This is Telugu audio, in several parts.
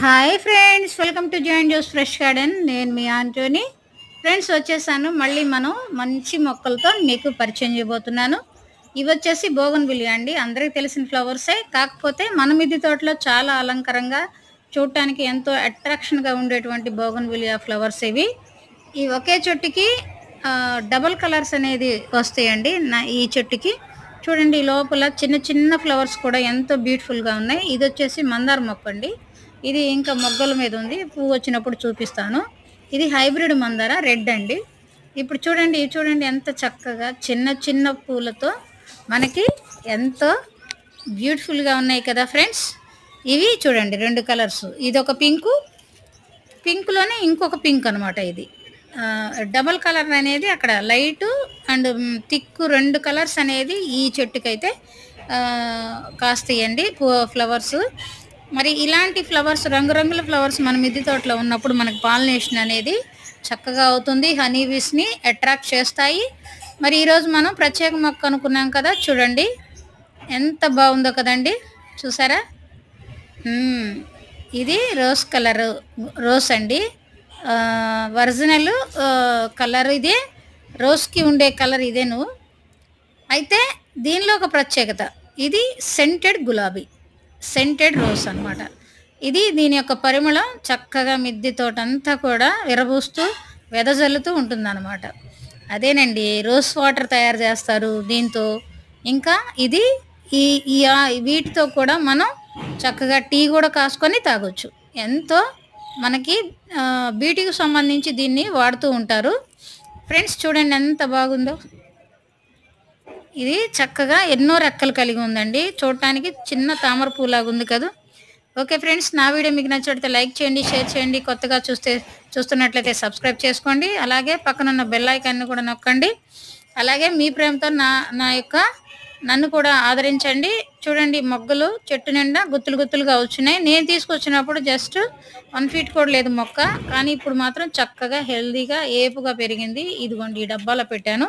Hi friends, welcome to join Jose's fresh garden. నేను మీ ఆంటోని. ఫ్రెండ్స్ వచ్చేసాను. మళ్ళీ మనం మంచి మొక్కలతో మీకు పరిచయం చేయబోతున్నాను. ఇవి వచ్చేసి బోగన్విలియా అండి. అందరికీ తెలిసిన ఫ్లవర్సే. కాకపోతే మన మిద్దె తోటలో చాలా అలంకరంగా చూడటానికి ఎంతో అట్రాక్షన్గా ఉండేటువంటి బోగన్విలియా ఫ్లవర్స్ ఇవి. ఈ ఒకే చెట్టుకి డబల్ కలర్స్ అనేది వస్తాయండి. ఈ చెట్టుకి చూడండి, ఈ లోపల చిన్న చిన్న ఫ్లవర్స్ కూడా ఎంతో బ్యూటిఫుల్గా ఉన్నాయి. ఇది వచ్చేసి మందార మొక్క అండి. ఇది ఇంకా మొగ్గల మీద ఉంది. పువ్వు వచ్చినప్పుడు చూపిస్తాను. ఇది హైబ్రిడ్ మందార రెడ్ అండి. ఇప్పుడు చూడండి, ఇవి చూడండి ఎంత చక్కగా చిన్న చిన్న పూలతో మనకి ఎంతో బ్యూటిఫుల్గా ఉన్నాయి కదా ఫ్రెండ్స్. ఇవి చూడండి, 2 కలర్స్. ఇది ఒక పింకు, పింక్లోనే ఇంకొక పింక్ అనమాట. ఇది డబల్ కలర్ అనేది అక్కడ లైటు అండ్ థిక్ 2 కలర్స్ అనేది ఈ చెట్టుకైతే కాస్తాయండి ఫ్లవర్స్. మరి ఇలాంటి ఫ్లవర్స్, రంగురంగుల ఫ్లవర్స్ మన మిద్దె తోటలో ఉన్నప్పుడు మనకు పాలినేషన్ అనేది చక్కగా అవుతుంది. హనీ బీస్ని అట్రాక్ట్ చేస్తాయి. మరి ఈరోజు మనం ప్రత్యేక మొక్క అనుకున్నాం కదా, చూడండి ఎంత బాగుందో కదండి. చూసారా? ఇది రోజ్ కలర్ రోజ్ అండి. ఒరిజినల్ కలర్ ఇదే, రోజ్కి ఉండే కలర్ ఇదేను. అయితే దీనిలో ఒక ప్రత్యేకత, ఇది సెంటెడ్ గులాబీ, సెంటెడ్ రోజ్ అనమాట. ఇది దీని యొక్క పరిమళం చక్కగా మిద్దె తోటంతా కూడా విరబూస్తూ వెదజల్లుతూ ఉంటుందన్నమాట. అదేనండి, రోజ్ వాటర్ తయారు చేస్తారు దీంతో. ఇంకా ఇది ఈ వీటితో కూడా మనం చక్కగా టీ కూడా కాసుకొని తాగొచ్చు. ఎంతో మనకి బ్యూటీకి సంబంధించి దీన్ని వాడుతూ ఉంటారు. ఫ్రెండ్స్ చూడండి ఎంత బాగుందో. ఇది చక్కగా ఎన్నో రెక్కలు కలిగి ఉందండి. చూడటానికి చిన్న తామర పూలాగా ఉంది కదా. ఓకే ఫ్రెండ్స్, నా వీడియో మీకు నచ్చితే లైక్ చేయండి, షేర్ చేయండి. కొత్తగా చూస్తున్నట్లయితే సబ్స్క్రైబ్ చేసుకోండి. అలాగే పక్కనున్న బెల్ ఐకాన్ని కూడా నొక్కండి. అలాగే మీ ప్రేమతో నన్ను కూడా ఆదరించండి. చూడండి, మొగ్గలు చెట్టు నిండా గుత్తులు గుత్తులుగా వచ్చినాయి. నేను తీసుకొచ్చినప్పుడు జస్ట్ 1 ఫీట్ కూడా లేదు మొక్క, కానీ ఇప్పుడు మాత్రం చక్కగా హెల్దీగా ఏపుగా పెరిగింది. ఇదిగోండి, ఈ డబ్బాలో పెట్టాను.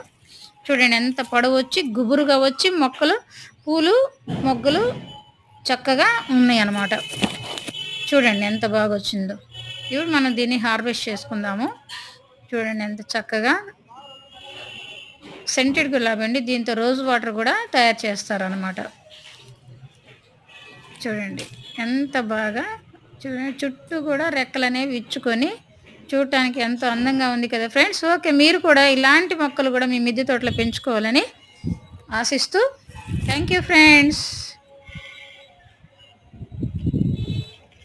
చూడండి ఎంత పొడవు వచ్చి గుబురుగా వచ్చి పూలు మొగ్గలు చక్కగా ఉన్నాయి అన్నమాట. చూడండి ఎంత బాగా వచ్చిందో. ఇప్పుడు మనం దీన్ని హార్వెస్ట్ చేసుకుందాము. చూడండి ఎంత చక్కగా సెంటెడ్ గులాబీ అండి. దీంతో రోజ్ వాటర్ కూడా తయారు చేస్తారు అన్నమాట. చూడండి ఎంత బాగా, చూడండి చుట్టూ కూడా రెక్కలు అనేవి ఇచ్చుకొని చూడటానికి ఎంతో అందంగా ఉంది కదా ఫ్రెండ్స్. ఓకే, మీరు కూడా ఇలాంటి మొక్కలు కూడా మీ మిద్దె తోటలో పెంచుకోవాలని ఆశిస్తూ థ్యాంక్ యూ ఫ్రెండ్స్.